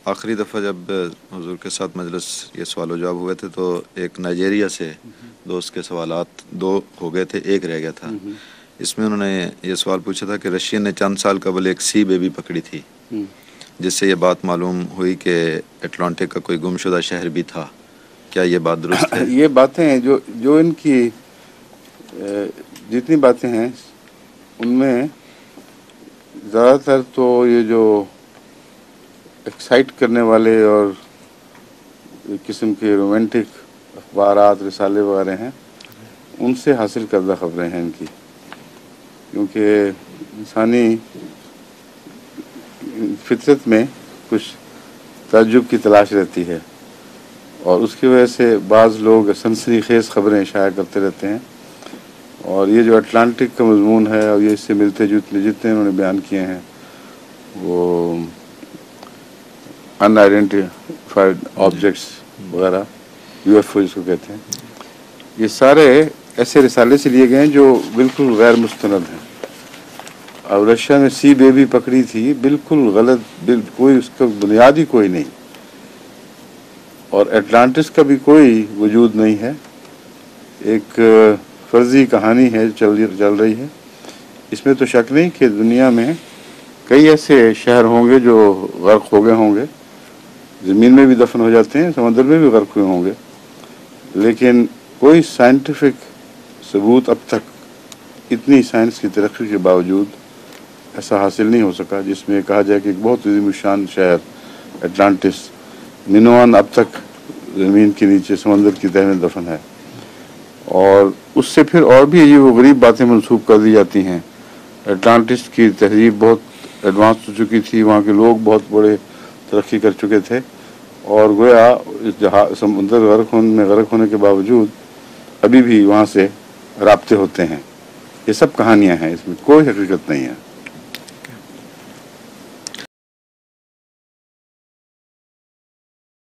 آخری دفعہ جب حضور کے ساتھ مجلس یہ سوال و جواب ہوئے تھے تو ایک نائجیریا سے دوست کے سوالات 2 ہو گئے تھے، 1 رہ گیا تھا۔ اس میں انہوں نے یہ سوال پوچھا تھا کہ رشین نے چند سال قبل ایک سی بیبی پکڑی تھی، جس سے یہ بات معلوم ہوئی کہ اٹلانٹک کا کوئی گمشدہ شہر بھی تھا، کیا یہ بات درست ہے؟ یہ باتیں جو ان کی جتنی باتیں ہیں ان میں زیادہ تر تو یہ جو ایکسائٹ کرنے والے اور ایک قسم کے رومانٹک اخبارات رسالے وغیرہ ہیں، ان سے حاصل کردہ خبریں ہیں ان کی، کیونکہ انسانی فطرت میں کچھ تعجب کی تلاش رہتی ہے، اور اس کی وجہ سے بعض لوگ سنسنی خیز خبریں شائع کرتے رہتے ہیں۔ اور یہ جو اٹلانٹک کا مضمون ہے اور یہ اس سے ملتے جتنے انہوں نے بیان کیے ہیں، وہ ان آئیڈینٹیفائڈ آبجیکٹس وغیرہ، یو ایف او جس کو کہتے ہیں، یہ سارے ایسے رسالے سے لیے گئے ہیں جو بالکل غیر مستند ہیں۔ اور رشیا میں سی بیبی پکڑی تھی، بالکل غلط، کوئی اس کا بنیاد ہی کوئی نہیں، اور اٹلانٹس کا بھی کوئی وجود نہیں ہے، ایک فرضی کہانی ہے چل رہی ہے۔ اس میں تو شک نہیں کہ دنیا میں کئی ایسے شہر ہوں گے جو غرق ہو گئے ہوں گے، زمین میں بھی دفن ہو جاتے ہیں، سمندر میں بھی غرق ہوئے ہوں گے، لیکن کوئی سائنٹیفک ثبوت اب تک اتنی سائنس کی ترقی کے باوجود ایسا حاصل نہیں ہو سکا جس میں کہا جائے کہ ایک بہت عظیم الشان شہر اٹلانٹس مینوان اب تک زمین کے نیچے سمندر کی تہہ میں دفن ہے۔ اور اس سے پھر اور بھی عجیب و غریب باتیں منسوب کر دی جاتی ہیں۔ اٹلانٹس کی تہذیب بہت ایڈوانس ہو چکی تھی، وہاں کے لوگ بہت بڑے ترقی کر چکے تھے، اور گویا اس سمندر غرق ہونے کے باوجود ابھی بھی وہاں سے رابطے ہوتے ہیں۔ یہ سب کہانیاں ہیں، اس میں کوئی حقیقت نہیں ہے۔